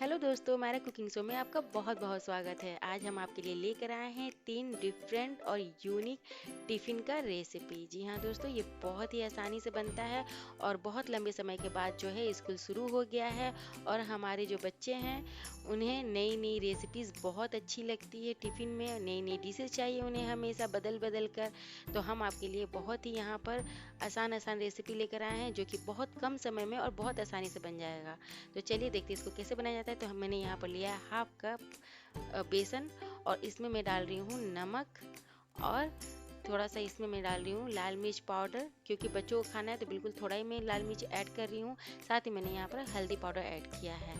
Hello दोस्तों, हमारे cooking show में आपका बहुत बहुत स्वागत है। आज हम आपके लिए लेकर आए हैं 3 डिफरेंट और यूनिक टिफ़िन का रेसिपी। जी हाँ दोस्तों, ये बहुत ही आसानी से बनता है और बहुत लंबे समय के बाद जो है स्कूल शुरू हो गया है और हमारे जो बच्चे हैं उन्हें नई नई रेसिपीज़ बहुत अच्छी लगती है। टिफ़िन में नई नई डिशेज चाहिए उन्हें हमेशा बदल बदल कर। तो हम आपके लिए बहुत ही यहाँ पर आसान आसान रेसिपी लेकर आए हैं जो कि बहुत कम समय में और बहुत आसानी से बन जाएगा। तो चलिए देखते हैं इसको कैसे बनाया जाता है। तो मैंने यहाँ पर लिया है हाफ कप बेसन और इसमें मैं डाल रही हूँ नमक और थोड़ा सा इसमें मैं डाल रही हूँ लाल मिर्च पाउडर, क्योंकि बच्चों को खाना है तो बिल्कुल थोड़ा ही मैं लाल मिर्च ऐड कर रही हूँ। साथ ही मैंने यहाँ पर हल्दी पाउडर ऐड किया है।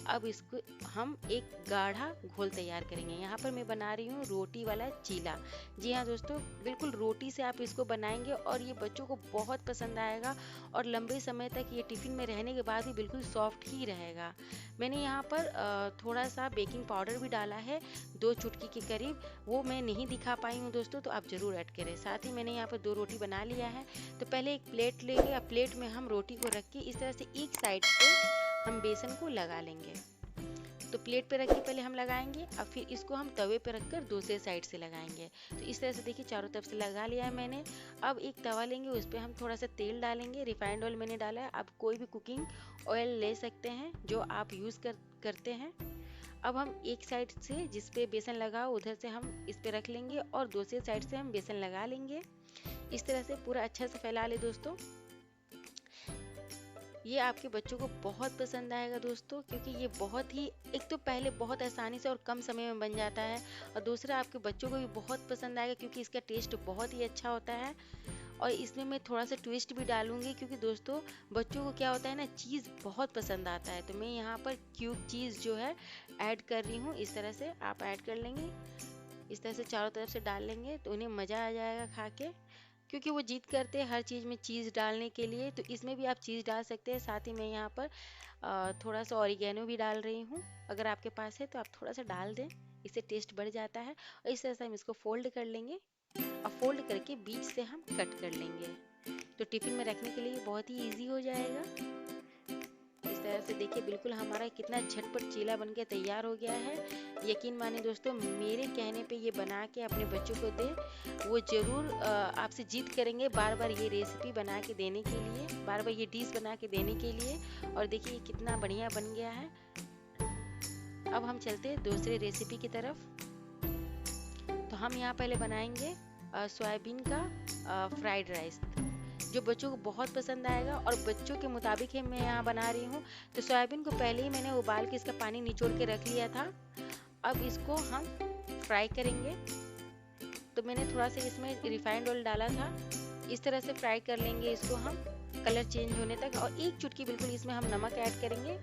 अब इसको हम एक गाढ़ा घोल तैयार करेंगे। यहाँ पर मैं बना रही हूँ रोटी वाला चीला। जी हाँ दोस्तों, बिल्कुल रोटी से आप इसको बनाएंगे और ये बच्चों को बहुत पसंद आएगा और लंबे समय तक ये टिफ़िन में रहने के बाद भी बिल्कुल सॉफ्ट ही रहेगा। मैंने यहाँ पर थोड़ा सा बेकिंग पाउडर भी डाला है, 2 चुटकी के करीब। वो मैं नहीं दिखा पाई हूँ दोस्तों, तो आप ज़रूर ऐड करें। साथ ही मैंने यहाँ पर 2 रोटी बना लिया है। तो पहले एक प्लेट लेंगे, अब प्लेट में हम रोटी को रख के इस तरह से एक साइड पे हम बेसन को लगा लेंगे। तो प्लेट पे रख के पहले हम लगाएंगे, अब फिर इसको हम तवे पे रखकर दूसरे साइड से लगाएंगे। तो इस तरह से देखिए चारों तरफ से लगा लिया है मैंने। अब एक तवा लेंगे, उस पर हम थोड़ा सा तेल डालेंगे। रिफाइंड ऑयल मैंने डाला है, आप कोई भी कुकिंग ऑयल ले सकते हैं जो आप यूज़ करते हैं। अब हम एक साइड से जिस पे बेसन लगा हो उधर से हम इस पे रख लेंगे और दूसरे साइड से हम बेसन लगा लेंगे। इस तरह से पूरा अच्छा से फैला ले दोस्तों। ये आपके बच्चों को बहुत पसंद आएगा दोस्तों, क्योंकि ये बहुत ही, एक तो पहले बहुत आसानी से और कम समय में बन जाता है और दूसरा आपके बच्चों को भी बहुत पसंद आएगा क्योंकि इसका टेस्ट बहुत ही अच्छा होता है। और इसमें मैं थोड़ा सा ट्विस्ट भी डालूंगी क्योंकि दोस्तों बच्चों को क्या होता है ना, चीज़ बहुत पसंद आता है। तो मैं यहाँ पर क्यूब चीज़ जो है ऐड कर रही हूँ। इस तरह से आप ऐड कर लेंगे, इस तरह से चारों तरफ से डाल लेंगे तो उन्हें मज़ा आ जाएगा खा के, क्योंकि वो जिद करते हैं हर चीज़ में चीज़ डालने के लिए। तो इसमें भी आप चीज़ डाल सकते हैं। साथ ही मैं यहाँ पर थोड़ा सा ऑरिगेनो भी डाल रही हूँ। अगर आपके पास है तो आप थोड़ा सा डाल दें, इससे टेस्ट बढ़ जाता है। और इस तरह से हम इसको फोल्ड कर लेंगे और फोल्ड करके बीच से हम कट कर लेंगे। तो टिफ़िन में रखने के लिए बहुत ही ईजी हो जाएगा। इस तरह से देखिए बिल्कुल हमारा कितना झटपट चीला बन के तैयार हो गया है। यकीन माने दोस्तों, मेरे कहने पे ये बना के अपने बच्चों को दें, वो ज़रूर आपसे जिद करेंगे बार बार ये रेसिपी बना के देने के लिए, बार बार ये डिश बना के देने के लिए। और देखिए ये कितना बढ़िया बन गया है। अब हम चलते हैं दूसरे रेसिपी की तरफ। तो हम यहाँ पहले बनाएंगे सोयाबीन का फ्राइड राइस, जो बच्चों को बहुत पसंद आएगा और बच्चों के मुताबिक ही मैं यहाँ बना रही हूँ। तो सोयाबीन को पहले ही मैंने उबाल के इसका पानी निचोड़ के रख लिया था। अब इसको हम फ्राई करेंगे। तो मैंने थोड़ा सा इसमें रिफाइंड ऑयल डाला था। इस तरह से फ्राई कर लेंगे इसको हम कलर चेंज होने तक, और एक चुटकी बिल्कुल इसमें हम नमक ऐड करेंगे।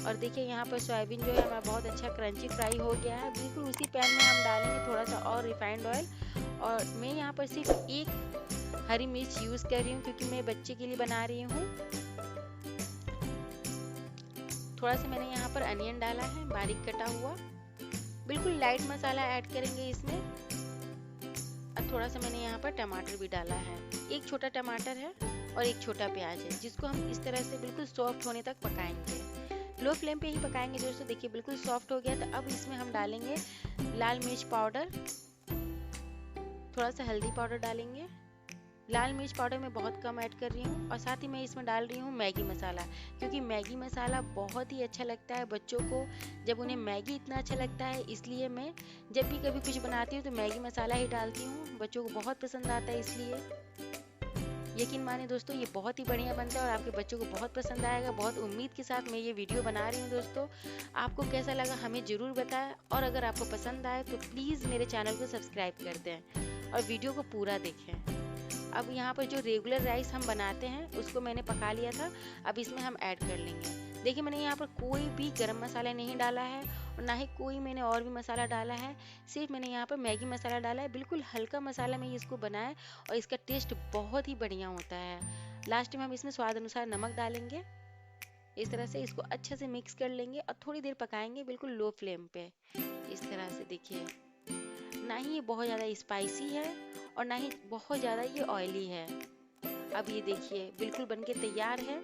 और देखिए यहाँ पर सोयाबीन जो है हमारा बहुत अच्छा क्रंची फ्राई हो गया है। बिल्कुल उसी पैन में हम डालेंगे थोड़ा सा और रिफाइंड ऑयल। और मैं यहाँ पर सिर्फ एक हरी मिर्च यूज़ कर रही हूँ क्योंकि मैं बच्चे के लिए बना रही हूँ। थोड़ा सा मैंने यहाँ पर अनियन डाला है बारीक कटा हुआ। बिल्कुल लाइट मसाला ऐड करेंगे इसमें। और थोड़ा सा मैंने यहाँ पर टमाटर भी डाला है। एक छोटा टमाटर है और एक छोटा प्याज है, जिसको हम इस तरह से बिल्कुल सॉफ्ट होने तक पकाएंगे। लो फ्लेम पे ही पकाएंगे दोस्तों। देखिए बिल्कुल सॉफ्ट हो गया। तो अब इसमें हम डालेंगे लाल मिर्च पाउडर, थोड़ा सा हल्दी पाउडर डालेंगे। लाल मिर्च पाउडर मैं बहुत कम ऐड कर रही हूँ। और साथ ही मैं इसमें डाल रही हूँ मैगी मसाला, क्योंकि मैगी मसाला बहुत ही अच्छा लगता है बच्चों को। जब उन्हें मैगी इतना अच्छा लगता है, इसलिए मैं जब भी कभी कुछ बनाती हूँ तो मैगी मसाला ही डालती हूँ। बच्चों को बहुत पसंद आता है इसलिए। यकीन माने दोस्तों, ये बहुत ही बढ़िया बनता है और आपके बच्चों को बहुत पसंद आएगा। बहुत उम्मीद के साथ मैं ये वीडियो बना रही हूँ दोस्तों। आपको कैसा लगा हमें ज़रूर बताएं, और अगर आपको पसंद आए तो प्लीज़ मेरे चैनल को सब्सक्राइब कर दें और वीडियो को पूरा देखें। अब यहाँ पर जो रेगुलर राइस हम बनाते हैं उसको मैंने पका लिया था। अब इसमें हम ऐड कर लेंगे। देखिए मैंने यहाँ पर कोई भी गरम मसाला नहीं डाला है और ना ही कोई मैंने और भी मसाला डाला है। सिर्फ मैंने यहाँ पर मैगी मसाला डाला है। बिल्कुल हल्का मसाला में इसको बनाए और इसका टेस्ट बहुत ही बढ़िया होता है। लास्ट में हम इसमें स्वाद अनुसार नमक डालेंगे। इस तरह से इसको अच्छे से मिक्स कर लेंगे और थोड़ी देर पकाएंगे बिल्कुल लो फ्लेम पे। इस तरह से देखिए, ना ही ये बहुत ज़्यादा स्पाइसी है और ना ही बहुत ज़्यादा ये ऑयली है। अब ये देखिए बिल्कुल बनके तैयार है।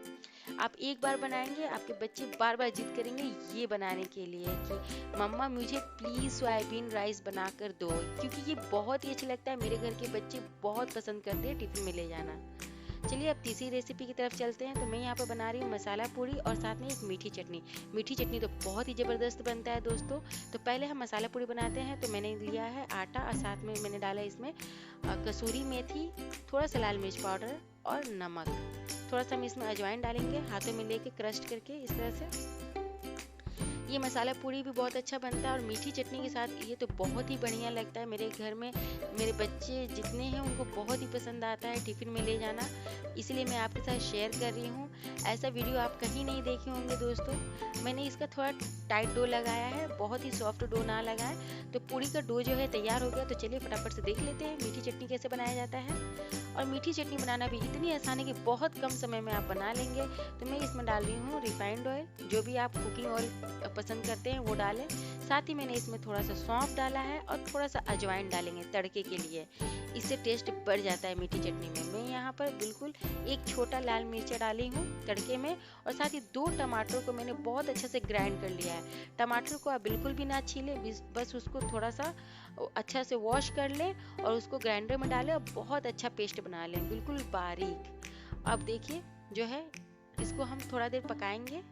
आप एक बार बनाएंगे, आपके बच्चे बार बार जिद करेंगे ये बनाने के लिए कि मम्मा मुझे प्लीज़ सोयाबीन राइस बना कर दो, क्योंकि ये बहुत ही अच्छा लगता है। मेरे घर के बच्चे बहुत पसंद करते हैं टिफिन में ले जाना। चलिए अब तीसरी रेसिपी की तरफ चलते हैं। तो मैं यहाँ पर बना रही हूँ मसाला पूरी और साथ में एक मीठी चटनी। मीठी चटनी तो बहुत ही ज़बरदस्त बनता है दोस्तों। तो पहले हम मसाला पूरी बनाते हैं। तो मैंने लिया है आटा और साथ में मैंने डाला इसमें कसूरी मेथी, थोड़ा सा लाल मिर्च पाउडर और नमक। थोड़ा सा हम इसमें अजवाइन डालेंगे, हाथों में लेके क्रश करके इस तरह से। ये मसाला पूरी भी बहुत अच्छा बनता है और मीठी चटनी के साथ ये तो बहुत ही बढ़िया लगता है। मेरे घर में मेरे बच्चे जितने हैं उनको बहुत ही पसंद आता है टिफ़िन में ले जाना, इसलिए मैं आपके साथ शेयर कर रही हूँ। ऐसा वीडियो आप कहीं नहीं देखे होंगे दोस्तों। मैंने इसका थोड़ा टाइट डो लगाया है, बहुत ही सॉफ्ट डो ना लगाए। तो पूरी का डो जो है तैयार हो गया। तो चलिए फटाफट से देख लेते हैं मीठी चटनी कैसे बनाया जाता है। और मीठी चटनी बनाना भी इतनी आसान है कि बहुत कम समय में आप बना लेंगे। तो मैं इसमें डाल रही हूँ रिफाइंड ऑयल, जो भी आप कुकिंग ऑयल पसंद करते हैं वो डालें। साथ ही मैंने इसमें थोड़ा सा सौंफ डाला है और थोड़ा सा अजवाइन डालेंगे तड़के के लिए, इससे टेस्ट बढ़ जाता है मीठी चटनी में। मैं यहाँ पर बिल्कुल एक छोटा लाल मिर्चा डाली हूँ तड़के में और साथ ही 2 टमाटर को मैंने बहुत अच्छे से ग्राइंड कर लिया है। टमाटर को आप बिल्कुल भी ना छीलें, बस उसको थोड़ा सा अच्छा से वॉश कर लें और उसको ग्राइंडर में डालें और बहुत अच्छा पेस्ट बना लें, बिल्कुल बारीक। अब देखिए जो है इसको हम थोड़ा देर पकाएंगे,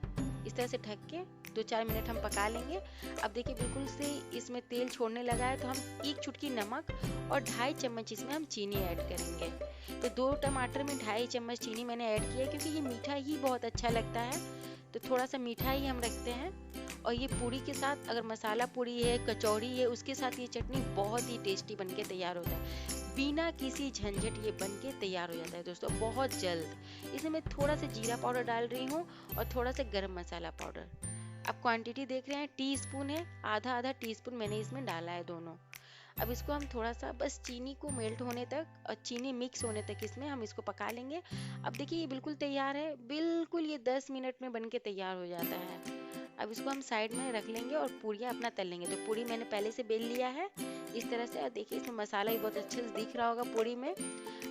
इस तरह से ढक के 2-4 मिनट हम पका लेंगे। अब देखिए बिल्कुल से इसमें तेल छोड़ने लगा है। तो हम 1 चुटकी नमक और 2.5 चम्मच इसमें हम चीनी ऐड करेंगे। तो 2 टमाटर में 2.5 चम्मच चीनी मैंने ऐड किया है, क्योंकि ये मीठा ही बहुत अच्छा लगता है। तो थोड़ा सा मीठा ही हम रखते हैं। और ये पूरी के साथ, अगर मसाला पूरी है, कचौड़ी है, उसके साथ ये चटनी बहुत ही टेस्टी बनके तैयार होता है। बिना किसी झंझट ये बनके तैयार हो जाता है दोस्तों, बहुत जल्द। इसमें मैं थोड़ा सा जीरा पाउडर डाल रही हूँ और थोड़ा सा गरम मसाला पाउडर। आप क्वांटिटी देख रहे हैं, टीस्पून है, आधा टीस्पून मैंने इसमें डाला है दोनों। अब इसको हम थोड़ा सा बस चीनी को मेल्ट होने तक और चीनी मिक्स होने तक इसमें हम इसको पका लेंगे। अब देखिए ये बिल्कुल तैयार है, बिल्कुल ये 10 मिनट में बनके तैयार हो जाता है। अब इसको हम साइड में रख लेंगे और पूरियाँ अपना तल लेंगे। तो पूरी मैंने पहले से बेल लिया है इस तरह से। और देखिए इसमें मसाला भी बहुत अच्छे से दिख रहा होगा पूरी में।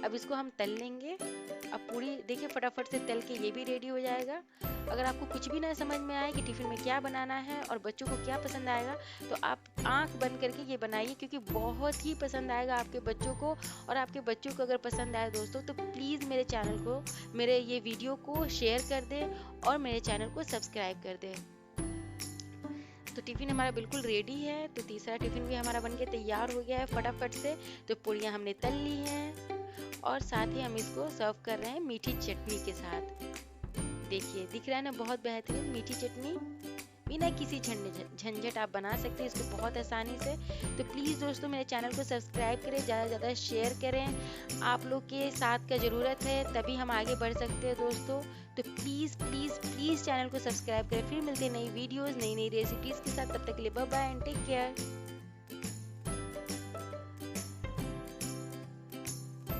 अब इसको हम तल लेंगे। अब पूरी देखिए फटाफट से तल के ये भी रेडी हो जाएगा। अगर आपको कुछ भी ना समझ में आए कि टिफ़िन में क्या बनाना है और बच्चों को क्या पसंद आएगा, तो आप आंख बंद करके ये बनाइए, क्योंकि बहुत ही पसंद आएगा आपके बच्चों को। और आपके बच्चों को अगर पसंद आए दोस्तों, तो प्लीज़ मेरे चैनल को, मेरे ये वीडियो को शेयर कर दें और मेरे चैनल को सब्सक्राइब कर दें। तो टिफ़िन हमारा बिल्कुल रेडी है। तो तीसरा टिफ़िन भी हमारा बनके तैयार हो गया है फटाफट से। तो पूरियाँ हमने तल ली हैं और साथ ही हम इसको सर्व कर रहे हैं मीठी चटनी के साथ। देखिए दिख रहा है ना, बहुत बेहतरीन मीठी चटनी, बिना किसी झंझट आप बना सकते हैं इसको बहुत आसानी से। तो प्लीज़ दोस्तों मेरे चैनल को सब्सक्राइब करें, ज़्यादा से ज़्यादा शेयर करें। आप लोग के साथ का ज़रूरत है, तभी हम आगे बढ़ सकते हैं दोस्तों। तो प्लीज़ प्लीज़ प्लीज़ चैनल को सब्सक्राइब करें। फिर मिलते हैं नई वीडियोज़, नई रेसिपीज़ के साथ। तब तक के लिए bye bye and take care.